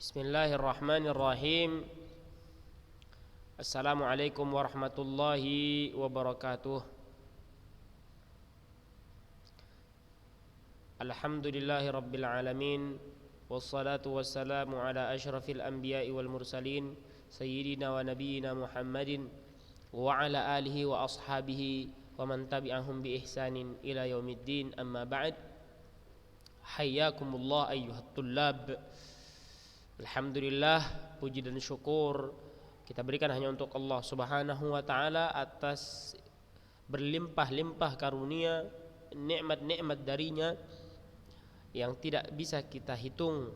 Bismillahirrahmanirrahim. Assalamualaikum warahmatullahi wabarakatuh. Alhamdulillahi rabbil alamin. Wassalatu wassalamu ala ashrafil anbiya'i wal mursalin sayyidina wa nabiyyina Muhammadin wa ala alihi wa ashabihi wa man tabi'ahum bi ihsanin ila yaumiddin. Amma ba'd. Hayyakumullah ayyuhat tullab. Alhamdulillah, puji dan syukur kita berikan hanya untuk Allah Subhanahu wa taala atas berlimpah-limpah karunia, nikmat-nikmat darinya yang tidak bisa kita hitung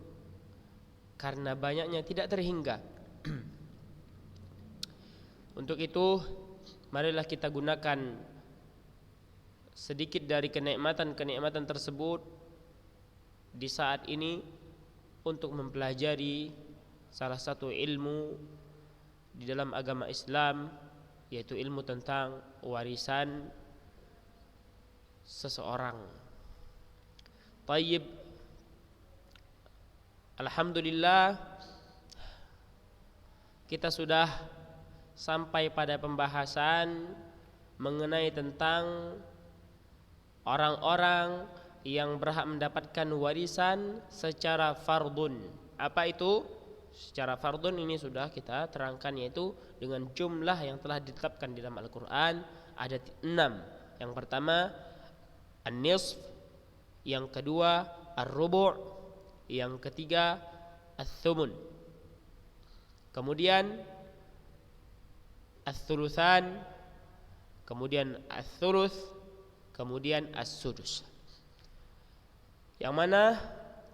karena banyaknya tidak terhingga. Untuk itu, marilah kita gunakan sedikit dari kenikmatan-kenikmatan tersebut di saat ini untuk mempelajari salah satu ilmu di dalam agama Islam, yaitu ilmu tentang warisan seseorang. Tayyib, alhamdulillah kita sudah sampai pada pembahasan mengenai tentang orang-orang yang berhak mendapatkan warisan secara fardun. Apa itu? Secara fardun ini sudah kita terangkan, yaitu dengan jumlah yang telah ditetapkan di dalam Al-Quran ada 6. Yang pertama an-nisf, yang kedua ar-rubu', yang ketiga ats-tsumun, kemudian ats-tsulusan, kemudian ats-tsuluts, kemudian as-sudus. Yang mana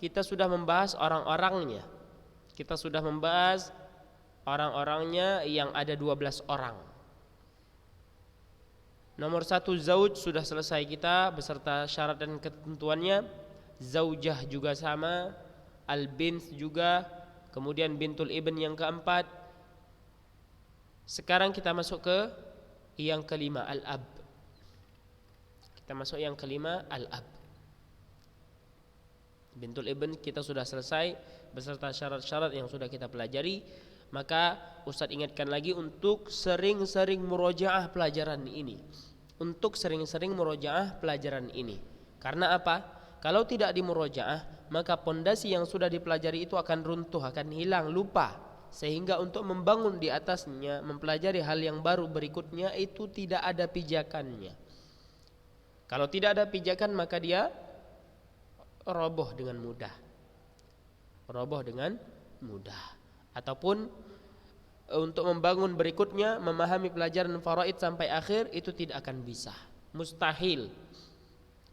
kita sudah membahas orang-orangnya. Kita sudah membahas orang-orangnya yang ada 12 orang. Nomor 1 zauj sudah selesai kita beserta syarat dan ketentuannya. Zaujah juga sama, al-bint juga, kemudian bintul ibn yang keempat. Sekarang kita masuk ke yang kelima, al-ab. Kita masuk yang kelima, al-ab. Bintul ibn kita sudah selesai beserta syarat-syarat yang sudah kita pelajari. Maka Ustadz ingatkan lagi untuk sering-sering murojaah pelajaran ini. Untuk sering-sering murojaah pelajaran ini. Karena apa? Kalau tidak dimurojaah, maka pondasi yang sudah dipelajari itu akan runtuh, akan hilang, lupa. Sehingga untuk membangun di atasnya, mempelajari hal yang baru berikutnya itu tidak ada pijakannya. Kalau tidak ada pijakan, maka dia roboh dengan mudah. Roboh dengan mudah. Ataupun untuk membangun berikutnya, memahami pelajaran faraid sampai akhir itu tidak akan bisa. Mustahil.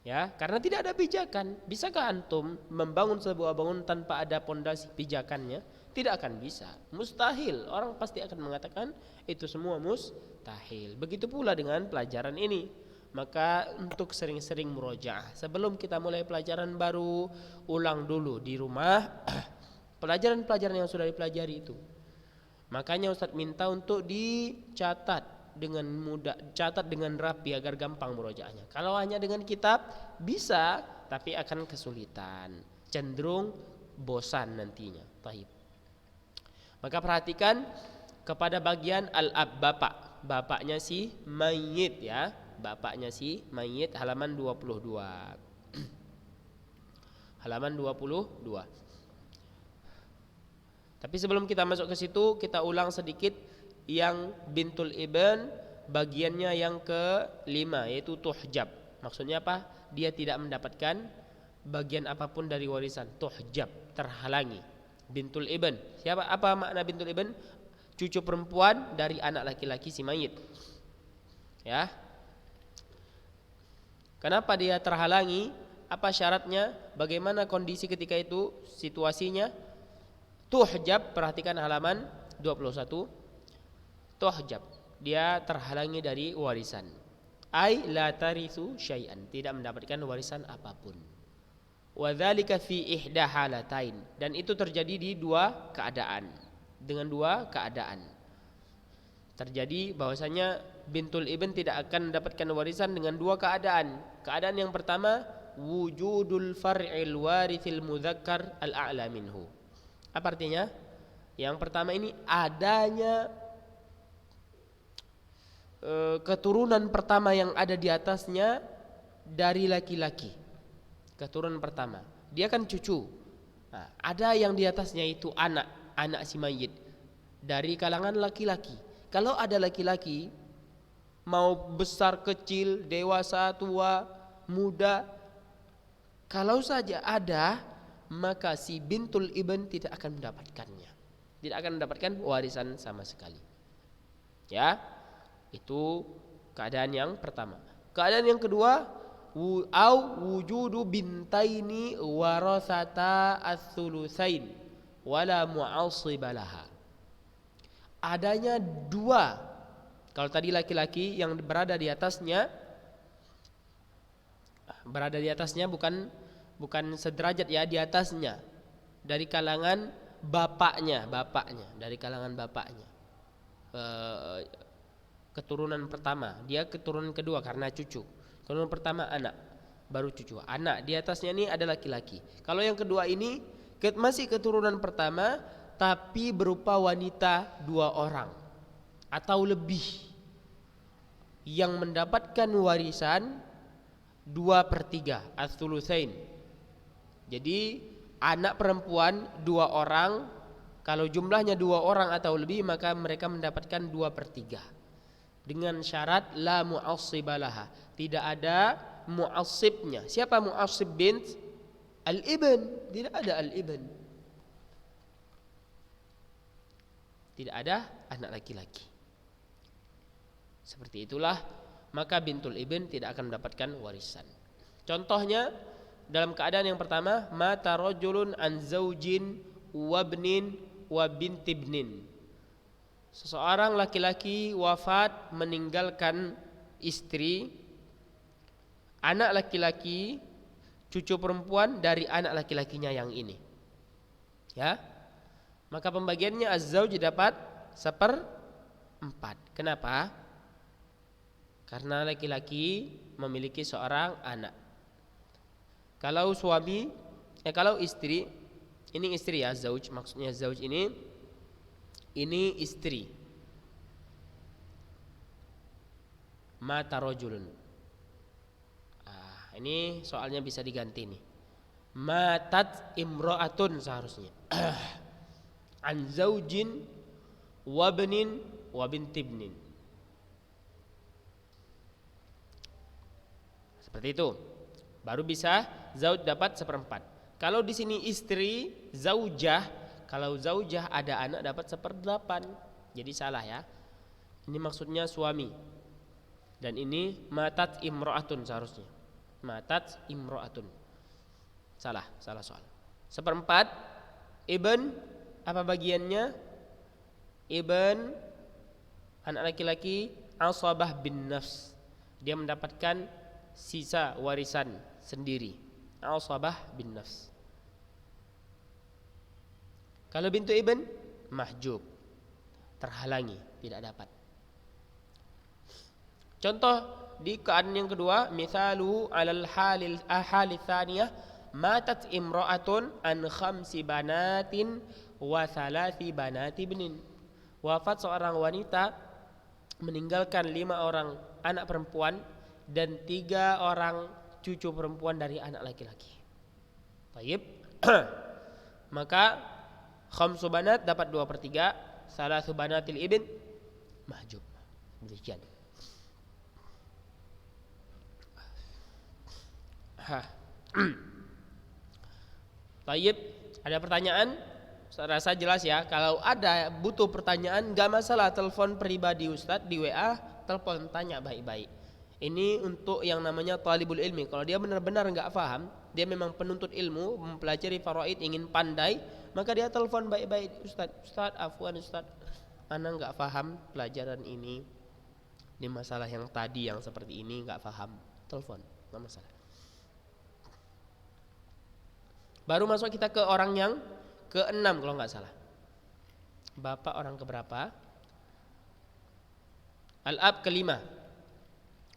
Ya, karena tidak ada pijakan. Bisakah antum membangun sebuah bangunan tanpa ada pondasi pijakannya? Tidak akan bisa. Mustahil. Orang pasti akan mengatakan itu semua mustahil. Begitu pula dengan pelajaran ini. Maka untuk sering-sering murojaah. Sebelum kita mulai pelajaran baru, ulang dulu di rumah pelajaran-pelajaran yang sudah dipelajari itu. Makanya Ustadz minta untuk dicatat dengan mudah, catat dengan rapi agar gampang murojaahnya. Kalau hanya dengan kitab bisa, tapi akan kesulitan, cenderung bosan nantinya. Taib. Maka perhatikan kepada bagian al-ab, bapak. Bapaknya si mayit, ya. Bapaknya si mayit, halaman 22. Halaman 22. Tapi sebelum kita masuk ke situ, kita ulang sedikit yang bintul ibn, bagiannya yang ke-5, yaitu tuhjab. Maksudnya apa? Dia tidak mendapatkan bagian apapun dari warisan. Tuhjab, terhalangi. Bintul ibn. Siapa? Apa makna bintul ibn? Cucu perempuan dari anak laki-laki si mayit. Ya. Kenapa dia terhalangi? Apa syaratnya? Bagaimana kondisi ketika itu? Situasinya? Tuhjab, perhatikan halaman 21. Tuhjab, dia terhalangi dari warisan. Ai la tarithu syai'an, tidak mendapatkan warisan apapun. Wa dzalika fi ihda halatain, dan itu terjadi di dua keadaan. Dengan dua keadaan. Terjadi bahwasanya bintul ibn tidak akan mendapatkan warisan dengan dua keadaan. Keadaan yang pertama, wujudul far'il warithil mudzakkar al-a'la minhu. Apa artinya? Yang pertama ini adanya keturunan pertama yang ada di atasnya dari laki-laki. Keturunan pertama, dia kan cucu. Nah, ada yang di atasnya itu anak si mayit dari kalangan laki-laki. Kalau ada laki-laki mau besar kecil, dewasa, tua, muda, kalau saja ada, maka si bintul ibn tidak akan mendapatkannya. Tidak akan mendapatkan warisan sama sekali. Ya, itu keadaan yang pertama. Keadaan yang kedua, au wujudu bintaini warasata as-sulusain wala mu'assibalaha. Adanya dua. Kalau tadi laki-laki yang berada di atasnya bukan sederajat ya, di atasnya dari kalangan bapaknya, dari kalangan bapaknya. Keturunan pertama, dia keturunan kedua karena cucu. Keturunan pertama anak, baru cucu. Anak di atasnya ini ada laki-laki. Kalau yang kedua ini masih keturunan pertama tapi berupa wanita 2 orang atau lebih yang mendapatkan warisan 2/3 as-sulusain. Jadi anak perempuan 2 orang, kalau jumlahnya 2 orang atau lebih maka mereka mendapatkan 2/3 dengan syarat la mu'assibalaha, tidak ada mu'assibnya. Siapa mu'assib bint? Al-ibn, tidak ada al-ibn, tidak ada anak laki-laki. Seperti itulah, maka bintul ibn tidak akan mendapatkan warisan. Contohnya dalam keadaan yang pertama, mata rajulun an zaujin wabnin wa bintibnin. Seseorang laki-laki wafat meninggalkan istri, anak laki-laki, cucu perempuan dari anak laki-lakinya yang ini. Ya. Maka pembagiannya az-zauj dapat 1/4. Kenapa? Karena laki-laki memiliki seorang anak. Kalau suami, kalau istri, ini istri ya, zauj, maksudnya zauj ini istri. Mata rajulun. Ini soalnya bisa diganti nih. Matat imra'atun seharusnya. An zaujin wabnin wa bintibnin. Seperti itu. Baru bisa zauj dapat 1/4. Kalau di sini istri, zaujah, kalau zaujah ada anak dapat 1/8. Jadi salah ya. Ini maksudnya suami. Dan ini matat imro'atun seharusnya. Matat imro'atun. Salah soal. 1/4 ibn, apa bagiannya? Ibn anak laki-laki asabah bin nafs. Dia mendapatkan sisa warisan sendiri. Asabah bin nafs. Kalau bintu ibn mahjub, terhalangi, tidak dapat. Contoh di keadaan yang kedua, misalu alal halil tsaniyah, matat imra'atun an 5 banatin wa 3 banati ibnin. Wafat seorang wanita meninggalkan 5 orang anak perempuan dan 3 orang cucu perempuan dari anak laki-laki. Baik. Maka 5 banat dapat 2/3, 3 banatil ibn mahjub. Demikian. Baik, ada pertanyaan? Saya rasa jelas ya. Kalau ada butuh pertanyaan, gak masalah, telepon pribadi Ustadz di WA, telepon tanya baik-baik. Ini untuk yang namanya talibul ilmi. Kalau dia benar-benar gak paham, dia memang penuntut ilmu, mempelajari faraid, ingin pandai, maka dia telepon baik-baik. Ustadz, afwan Ustadz, ana gak paham pelajaran ini masalah yang tadi yang seperti ini gak paham. Telepon, gak masalah. Baru masuk kita ke orang yang ke-6 kalau nggak salah. Bapak orang keberapa? Al-ab ke-5.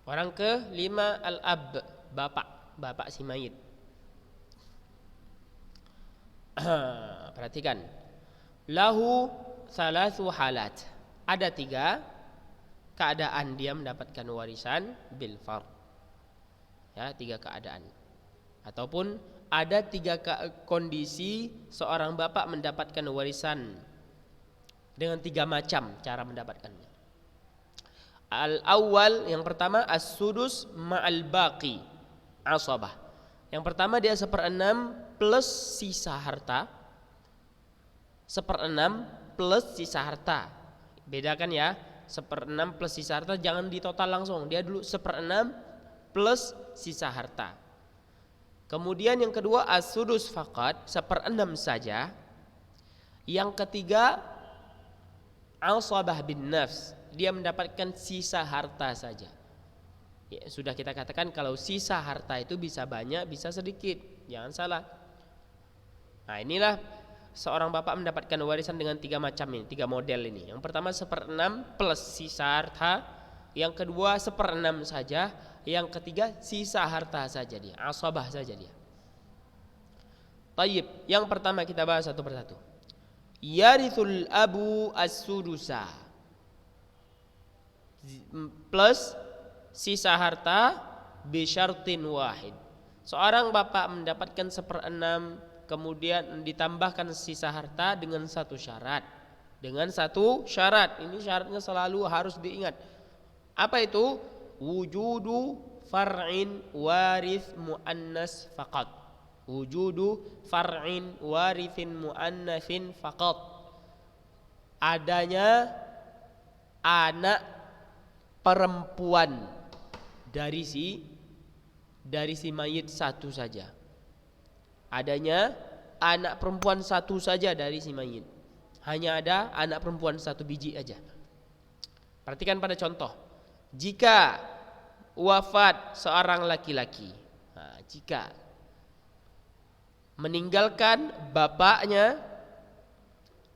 Orang ke-5 al-ab, bapak si mayit. Perhatikan. lahu thalathu halat. Ada 3 keadaan dia mendapatkan warisan bil fard. Ya, 3 keadaan. Ataupun ada 3 kondisi seorang bapak mendapatkan warisan dengan 3 macam cara mendapatkannya. Al-awwal, yang pertama as-sudus ma'al baqi asabah. Yang pertama dia 1/6 plus sisa harta. 1/6 plus sisa harta. Bedakan ya, 1/6 plus sisa harta jangan ditotal langsung. Dia dulu 1/6 plus sisa harta. Kemudian yang kedua as-sudus faqat, 1/6 saja. Yang ketiga asabah bin nafs, dia mendapatkan sisa harta saja. Ya, sudah kita katakan kalau sisa harta itu bisa banyak, bisa sedikit. Jangan salah. Nah, inilah seorang bapak mendapatkan warisan dengan 3 macam ini, 3 model ini. Yang pertama 1/6 plus sisa harta. Yang kedua 1/6 saja. Yang ketiga sisa harta saja dia, asabah saja dia. Tayyib, yang pertama kita bahas satu persatu. Yarithul abu as-sudusa plus sisa harta bisyartin wahid. Seorang bapak mendapatkan 1/6 kemudian ditambahkan sisa harta dengan 1 syarat. Dengan 1 syarat. Ini syaratnya selalu harus diingat. Apa itu? Wujudu far'in warith muannas faqat. Wujudu far'in warithin muannatsin faqat. Adanya anak perempuan dari si mayit 1 saja. Adanya anak perempuan 1 saja dari si mayit. Hanya ada anak perempuan 1 biji aja. Perhatikan pada contoh. Jika wafat seorang laki-laki, jika meninggalkan bapaknya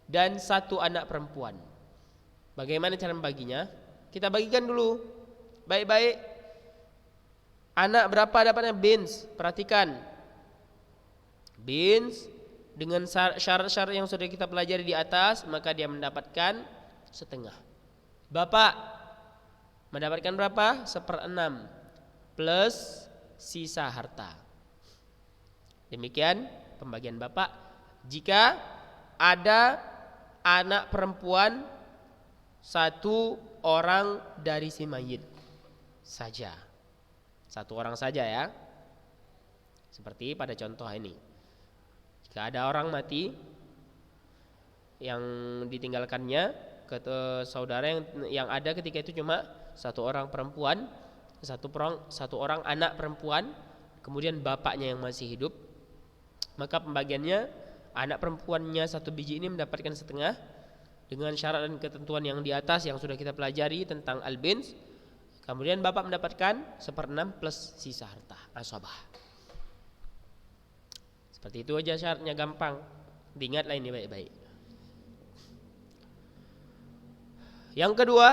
dan 1 anak perempuan, bagaimana cara membaginya? Kita bagikan dulu baik-baik. Anak berapa dapatnya? Bins. Perhatikan, bins dengan syarat-syarat yang sudah kita pelajari di atas, maka dia mendapatkan setengah. Bapak mendapatkan berapa? 1/6 plus sisa harta. Demikian pembagian bapak. Jika ada anak perempuan 1 orang dari si mayit saja, 1 orang saja ya. Seperti pada contoh ini. Jika ada orang mati yang ditinggalkannya ke saudara yang ada ketika itu cuma 1 orang perempuan, 1 orang anak perempuan, kemudian bapaknya yang masih hidup, maka pembagiannya anak perempuannya 1 biji ini mendapatkan setengah dengan syarat dan ketentuan yang di atas yang sudah kita pelajari tentang al-bins. Kemudian bapak mendapatkan 1/6 plus sisa harta asabah. Seperti itu aja syaratnya, gampang. Diingatlah ini baik-baik. Yang kedua,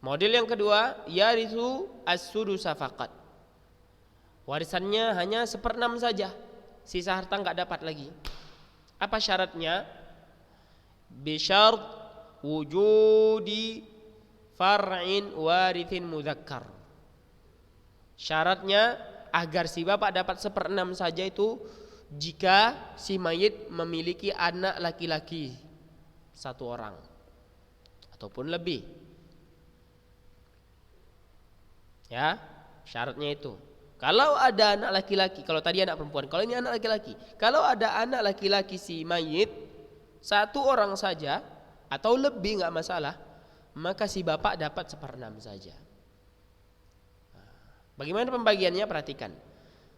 model yang kedua, yarithu as-sudusa faqat. Warisannya hanya 1/6 saja, sisa harta enggak dapat lagi. Apa syaratnya? Bisyart wujudi far'in warithin mudzakkar. Syaratnya agar si bapak dapat 1/6 saja itu jika si mayit memiliki anak laki-laki 1 orang ataupun lebih. Ya, syaratnya itu. Kalau ada anak laki-laki, kalau tadi anak perempuan, kalau ini anak laki-laki. Kalau ada anak laki-laki si mayit 1 orang saja atau lebih enggak masalah, maka si bapak dapat 1/6 saja. Bagaimana pembagiannya? Perhatikan.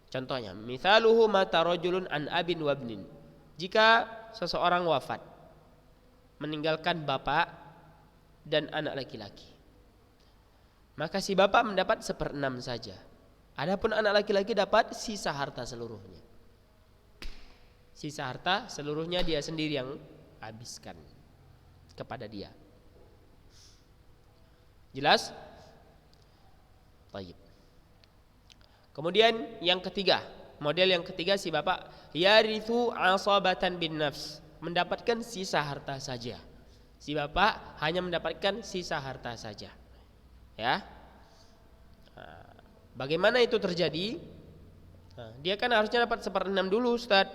Contohnya, mithaluhu mata rajulun an abin wabnin. Jika seseorang wafat meninggalkan bapak dan anak laki-laki, maka si bapak mendapat 1/6 saja. Adapun anak laki-laki dapat sisa harta seluruhnya. Sisa harta seluruhnya dia sendiri yang habiskan kepada dia. Jelas? Baik. Kemudian yang ketiga, model yang ketiga si bapak yarithu asabatan bin nafs. mendapatkan sisa harta saja. Si bapak hanya mendapatkan sisa harta saja. Ya. Bagaimana itu terjadi? Dia kan harusnya dapat 1/6 dulu, Ustaz.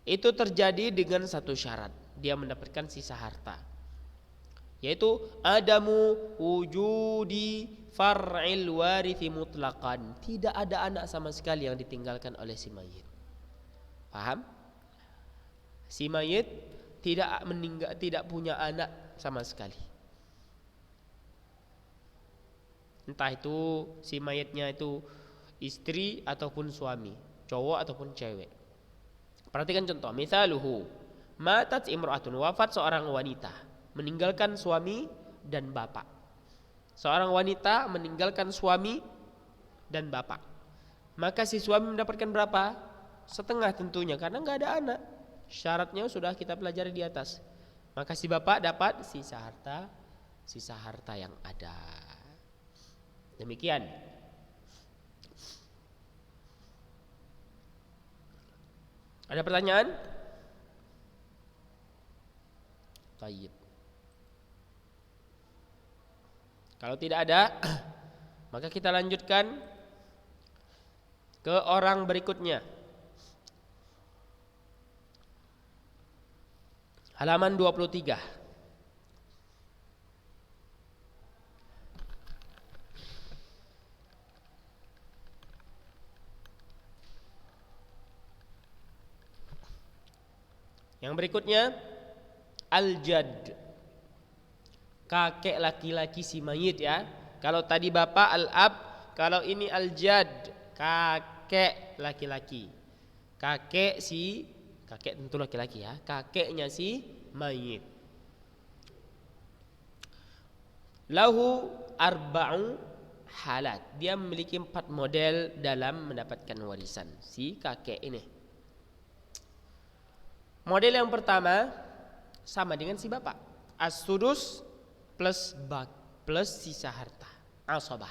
Itu terjadi dengan satu syarat, dia mendapatkan sisa harta, yaitu adamu wujudi far'il warithi mutlaqan. Tidak ada anak sama sekali yang ditinggalkan oleh si mayit. Paham? Si mayit tidak punya anak sama sekali. Entah itu si mayitnya itu istri ataupun suami, cowok ataupun cewek. Perhatikan contoh, misaluhu matat imra'atun, wafat seorang wanita, meninggalkan suami dan bapak. Seorang wanita meninggalkan suami dan bapak. Maka si suami mendapatkan berapa? Setengah tentunya, karena nggak ada anak. Syaratnya sudah kita pelajari di atas. Maka si bapak dapat sisa harta yang ada. Demikian. Ada pertanyaan? Baik. Kalau tidak ada, maka kita lanjutkan ke orang berikutnya. Halaman 23. Yang berikutnya al-jad, kakek laki-laki si mayit ya. Kalau tadi bapak al-ab, kalau ini al-jad, kakek laki-laki. Kakek tentu laki-laki ya, kakeknya si mayit. Lahu arba'u halat, dia memiliki 4 model dalam mendapatkan warisan si kakek ini. Model yang pertama sama dengan si bapak, as-sudus plus sisa harta, asabah.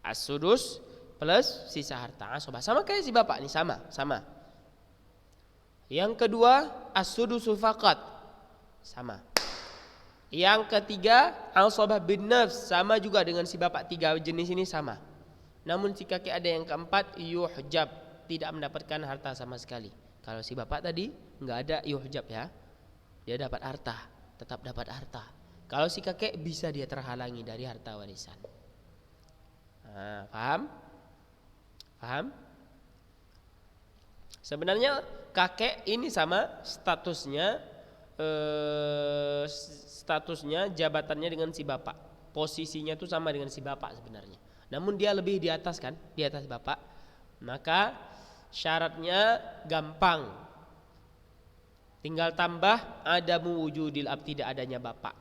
As-sudus plus sisa harta, asabah, sama kayak si bapak nih, sama. Yang kedua as-sudusu faqat, sama. Yang ketiga asabah bin nafs, sama juga dengan si bapak. 3 jenis ini sama. Namun si kakek ada yang keempat, yuhjab, tidak mendapatkan harta sama sekali. Kalau si bapak tadi nggak ada yuhjab ya, dia dapat harta, tetap dapat harta. Kalau si kakek bisa dia terhalangi dari harta warisan. Paham? Sebenarnya kakek ini sama statusnya jabatannya dengan si bapak. Posisinya tuh sama dengan si bapak sebenarnya. Namun dia lebih di atas kan, di atas bapak. Maka syaratnya gampang, tinggal tambah adamu wujudil ab, tidak adanya bapak.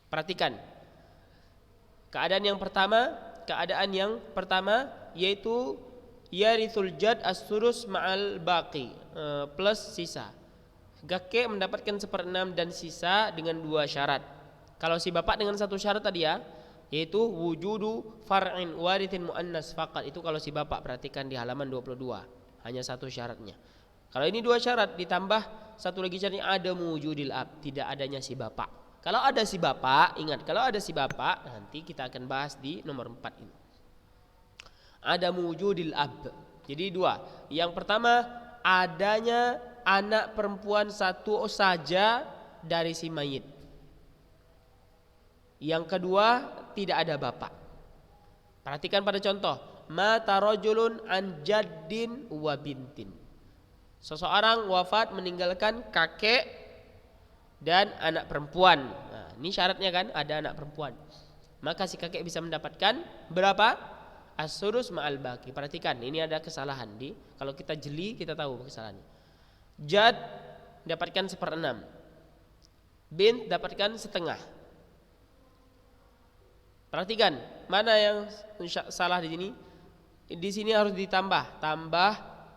Perhatikan keadaan yang pertama yaitu yarithul jad as-surus ma'al baqi, plus sisa. Kakek mendapatkan 1/6 dan sisa dengan 2 syarat. Kalau si bapak dengan 1 syarat tadi ya, yaitu wujudu far'in warithin muannas faqat. Itu kalau si bapak, perhatikan di halaman 22. Hanya 1 syaratnya. Kalau ini 2 syarat ditambah 1 lagi syaratnya ada wujudil ab, tidak adanya si bapak. Kalau ada si bapak, ingat, kalau ada si bapak nanti kita akan bahas di nomor 4 ini. Ada wujudil ab. Jadi 2. Yang pertama adanya anak perempuan 1 saja dari si mayit. Yang kedua tidak ada bapak. Perhatikan pada contoh. Mata rajulun an jaddin wa bintin. Seseorang wafat meninggalkan kakek dan anak perempuan. Nah, ini syaratnya kan ada anak perempuan. Maka si kakek bisa mendapatkan berapa? As-sudus ma'al baqi. Perhatikan, ini ada kesalahan kalau kita jeli kita tahu kesalahannya. Jad dapatkan 1/6. Bint dapatkan setengah. Perhatikan, mana yang salah di sini? Di sini harus ditambah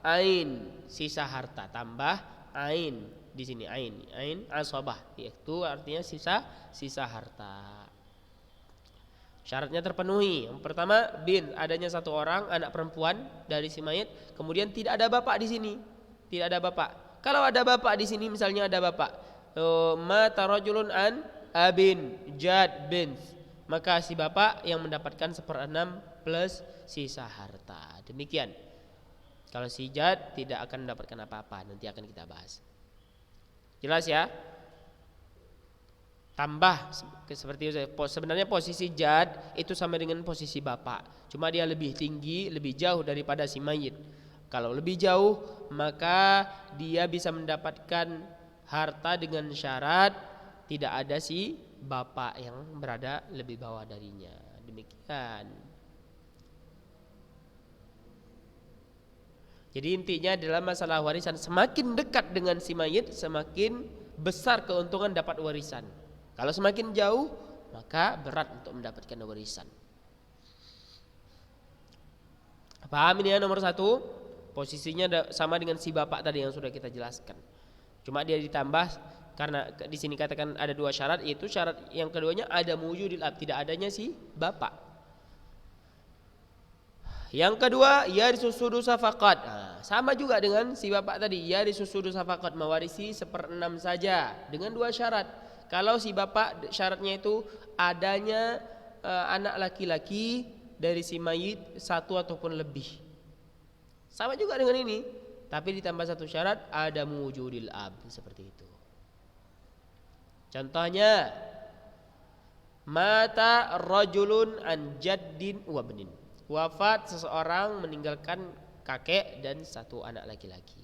ain sisa harta, tambah ain di sini, ain asabah, yaitu artinya sisa harta. Syaratnya terpenuhi. Yang pertama bin, adanya satu orang anak perempuan dari si mayit, kemudian tidak ada bapak di sini. Tidak ada bapak. Kalau ada bapak di sini, misalnya ada bapak, mata rajulun an abin jad bin, maka si bapak yang mendapatkan 1/6 plus sisa harta. Demikian. Kalau si jad tidak akan mendapatkan apa-apa, nanti akan kita bahas. Jelas ya? Tambah seperti itu. Sebenarnya posisi jad itu sama dengan posisi bapak, cuma dia lebih tinggi, lebih jauh daripada si mayit. Kalau lebih jauh, maka dia bisa mendapatkan harta dengan syarat tidak ada si bapak yang berada lebih bawah darinya. Demikian. Jadi intinya dalam masalah warisan, semakin dekat dengan si mayit, semakin besar keuntungan dapat warisan. Kalau semakin jauh, maka berat untuk mendapatkan warisan. Paham ini ya nomor 1? Posisinya sama dengan si bapak tadi yang sudah kita jelaskan. Cuma dia ditambah karena di sini katakan ada 2 syarat, yaitu syarat yang keduanya ada wujudil ab, tidak adanya si bapak. Yang kedua, yarisu sudusa faqat. Sama juga dengan si bapak tadi, yarisu sudusa faqat, mewarisi 1/6 saja dengan 2 syarat. Kalau si bapak syaratnya itu adanya anak laki-laki dari si mayit 1 ataupun lebih. Sama juga dengan ini, tapi ditambah 1 syarat, ada wujudil ab, seperti itu. Contohnya, mata rajulun an jaddin wa benin. Wafat seseorang meninggalkan kakek dan 1 anak laki-laki.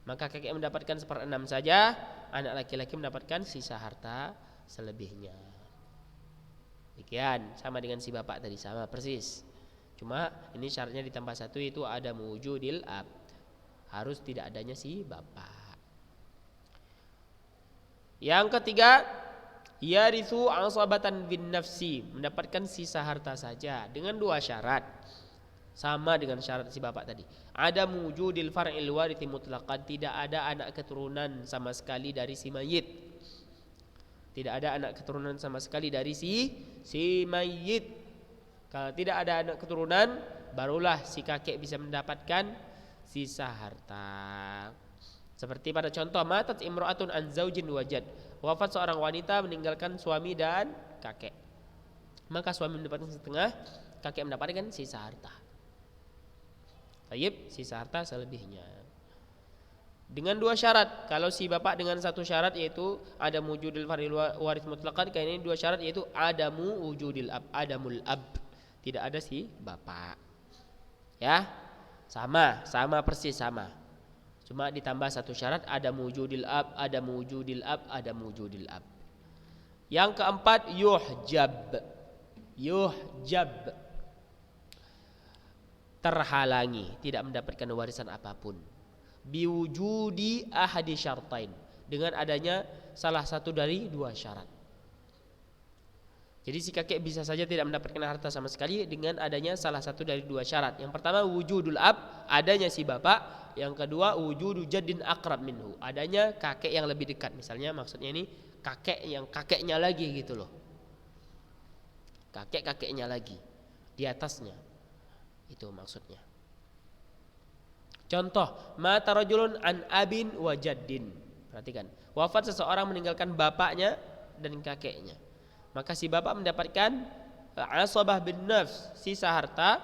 Maka kakek mendapatkan 1/6 saja, anak laki-laki mendapatkan sisa harta selebihnya. Demikian, sama dengan si bapak tadi, sama persis. Cuma ini syaratnya ditambah 1, itu ada wujudil ab, harus tidak adanya si bapak. Yang ketiga, yarithu asabatan bin nafsi, mendapatkan sisa harta saja dengan 2 syarat. Sama dengan syarat si bapak tadi. Ada wujudil far'il warithi mutlaqan, tidak ada anak keturunan sama sekali dari si mayit. Tidak ada anak keturunan sama sekali dari si mayit. Kalau tidak ada anak keturunan, barulah si kakek bisa mendapatkan sisa harta. Seperti pada contoh, matat imra'atun an zaujin wajad, wafat seorang wanita meninggalkan suami dan kakek. Maka suami mendapatkan setengah, kakek mendapatkan sisa harta. Tayyib, sisa harta selebihnya. Dengan 2 syarat. Kalau si bapak dengan 1 syarat, yaitu ada wujudil far'il waris mutlaqan. Kayak ini 2 syarat, yaitu adamu wujudil ab, adamul ab, tidak ada si bapak. Ya, sama persis sama. Cuma ditambah 1 syarat, ada wujudil ab, ada wujudil ab, ada wujudil ab. Yang keempat, yuhjab, terhalangi, tidak mendapatkan warisan apapun. Biwujudi ahadi syartain, dengan adanya salah satu dari 2 syarat. Jadi si kakek bisa saja tidak mendapatkan harta sama sekali dengan adanya salah satu dari 2 syarat. Yang pertama wujudul ab, adanya si bapak. Yang kedua wujudu jaddin aqrab minhu, adanya kakek yang lebih dekat. Misalnya maksudnya ini kakek yang kakeknya lagi gitu loh. Kakeknya lagi di atasnya. Itu maksudnya. Contoh, mata rajulun an abin wa jaddin. Perhatikan, wafat seseorang meninggalkan bapaknya dan kakeknya. Maka si bapak mendapatkan asabah bin nafs, sisa harta,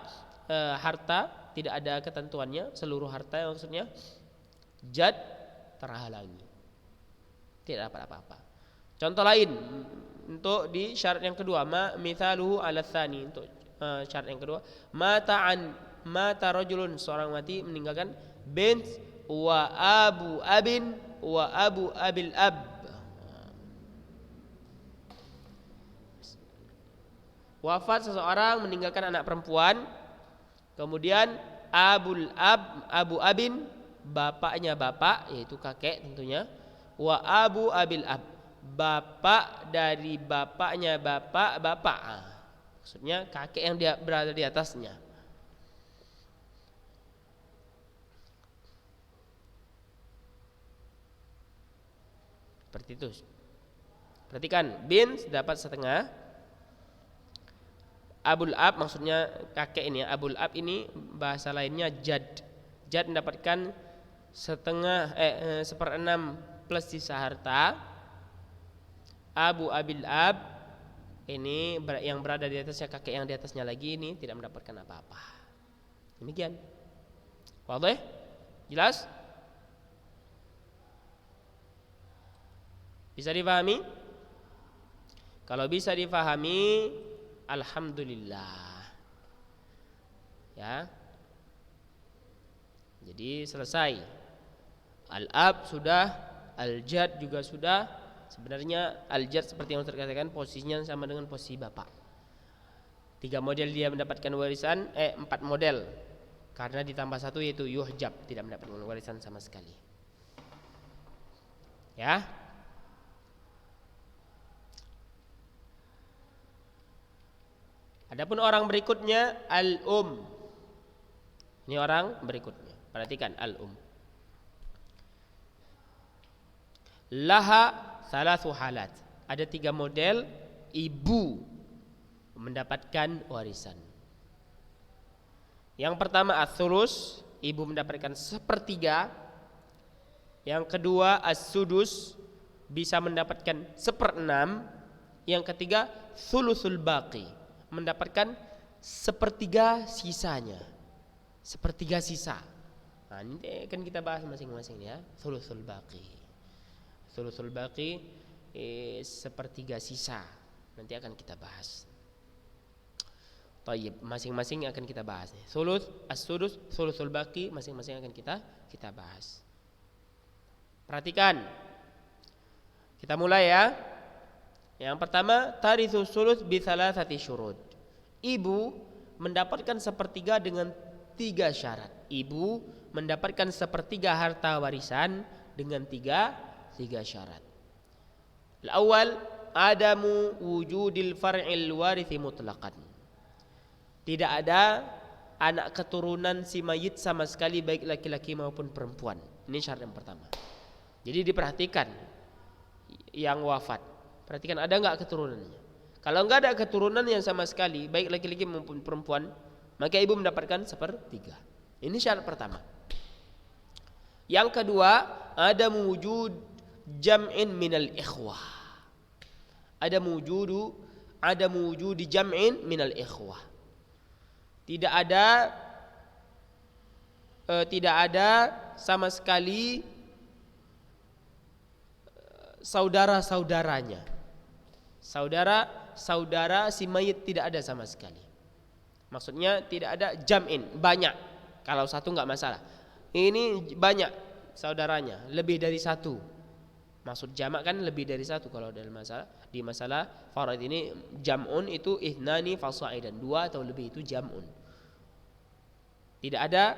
tidak ada ketentuannya, seluruh harta maksudnya. Jad terhalangi, tidak dapat apa-apa. Contoh lain untuk di syarat yang kedua, mithaluhu ala tsani, untuk syarat yang kedua, mata rajulun, seorang mati meninggalkan bint wa abu abin wa abu abil ab. Wafat seseorang meninggalkan anak perempuan, kemudian abu abin, bapaknya bapak, yaitu kakek tentunya, wa abu abil ab, bapak dari bapaknya bapak. Maksudnya kakek yang dia berada di atasnya. Seperti itu. Perhatikan, bin dapat setengah, Abul ab maksudnya kakek ini ya. Abul ab ini bahasa lainnya jad. Jad mendapatkan seperenam plus sisa harta. Abu abil ab ini yang berada di atasnya, kakek yang di atasnya lagi ini tidak mendapatkan apa-apa. Demikian. Wadah? Jelas? Bisa dipahami? Kalau bisa dipahami, alhamdulillah. Ya. Jadi selesai. Al-ab sudah, al-jad juga sudah. Sebenarnya al-jad seperti yang terkatakan posisinya sama dengan posisi bapak. 3 model dia mendapatkan warisan, 4 model. Karena ditambah 1 yaitu yuhjab, tidak mendapatkan warisan sama sekali. Ya. Adapun orang berikutnya al-um. Ini orang berikutnya. Perhatikan al-um. Laha salasu halat. Ada 3 model ibu mendapatkan warisan. Yang pertama as-sulus, ibu mendapatkan 1/3. Yang kedua as-sudus, bisa mendapatkan 1/6. Yang ketiga sulusul baqi, mendapatkan 1/3 sisanya. 1/3 sisa. Nah, ini akan kita bahas masing-masing ya. Sulusul baqi. Sulusul baqi 1/3 sisa. Nanti akan kita bahas. Tayyib, masing-masing akan kita bahas. Sulus, as-sudus, sulusul baqi, masing-masing akan kita bahas. Perhatikan. Kita mulai ya. Yang pertama, tarithu sulus bi thalathati syurut. Ibu mendapatkan 1/3 dengan 3 syarat. Ibu mendapatkan 1/3 harta warisan dengan 3 syarat. Al-awwal, adamu wujudil far'il warithi mutlaqan. Tidak ada anak keturunan si mayit sama sekali, baik laki-laki maupun perempuan. Ini syarat yang pertama. Jadi diperhatikan yang wafat. Perhatikan ada enggak keturunannya. Kalau enggak ada keturunan yang sama sekali, baik laki-laki maupun perempuan, maka ibu mendapatkan 1/3. Ini syarat pertama. Yang kedua, ada wujud jam'in minal ikhwah. Ada wujud jam'in minal ikhwah. Tidak ada sama sekali saudara-saudaranya. Saudara si mayit tidak ada sama sekali. Maksudnya tidak ada jam'in, banyak. Kalau satu enggak masalah. Ini banyak saudaranya, lebih dari 1. Maksud jamak kan lebih dari 1 kalau dalam masalah faraid ini jam'un itu ihnani fasaidan, 2 atau lebih itu jam'un. Tidak ada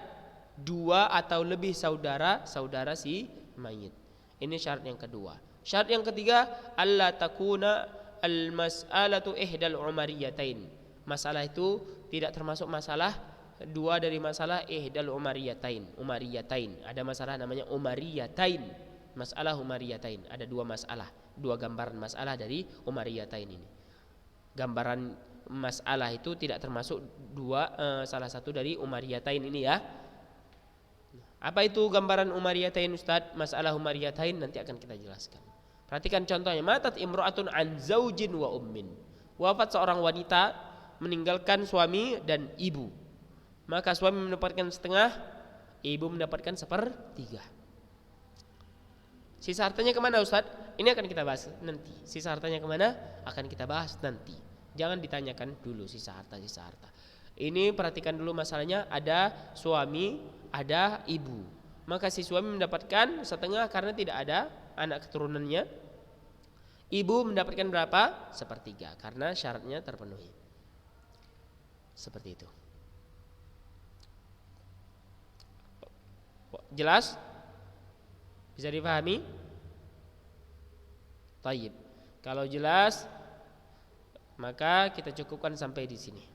2 atau lebih saudara si mayit. Ini syarat yang kedua. Syarat yang ketiga, alla takuna al-mas'alatu ihdal umariyatain. Masalah itu tidak termasuk masalah 2 dari masalah ihdal umariyatain. Ada masalah namanya umariyatain. Masalah umariyatain. Ada 2 masalah, 2 gambaran masalah dari umariyatain ini. Gambaran masalah itu tidak termasuk salah satu dari umariyatain ini ya. Apa itu gambaran umariyatain Ustaz? Masalah umariyatain nanti akan kita jelaskan. Perhatikan contohnya, matat imra'atun an zaujin wa ummin. Wafat seorang wanita meninggalkan suami dan ibu. Maka suami mendapatkan 1/2, ibu mendapatkan 1/3. Sisa hartanya kemana Ustaz? Ini akan kita bahas nanti. Sisa hartanya kemana? Akan kita bahas nanti. Jangan ditanyakan dulu sisa harta. Ini perhatikan dulu masalahnya, ada suami, ada ibu. Maka si suami mendapatkan 1/2 karena tidak ada anak keturunannya. Ibu mendapatkan berapa? 1/3 karena syaratnya terpenuhi. Seperti itu. Jelas? Bisa dipahami? Tayyib. Kalau jelas, maka kita cukupkan sampai di sini.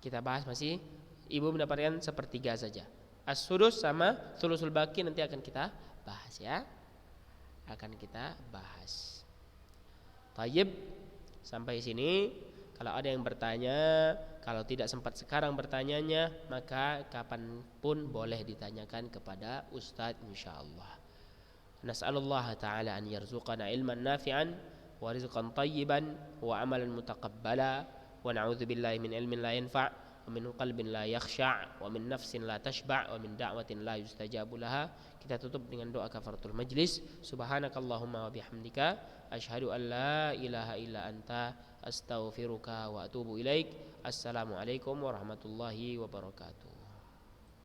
Kita bahas masih ibu mendapatkan 1/3 saja. As-sudus sama sulusul baqi nanti akan kita bahas ya. Akan kita bahas. Tayyib. Sampai sini. Kalau ada yang bertanya Kalau tidak sempat sekarang bertanyanya, maka kapanpun boleh ditanyakan kepada Ustadz insyaallah. Nas'alullah ta'ala an yarzuqana ilman nafi'an wa rizqan tayyiban wa amalan mutaqabbala wa na'udzu billahi min ilmin la yanfa' wa min qalbin la yakhsha' wa min nafsin la tashba' wa min da'watin la yustajabu laha. Kita tutup dengan doa kafaratul majlis. Subhanakallahumma wa bihamdika asyhadu an la ilaha illa anta astaghfiruka wa atubu ilaik. Assalamualaikum warahmatullahi wabarakatuh.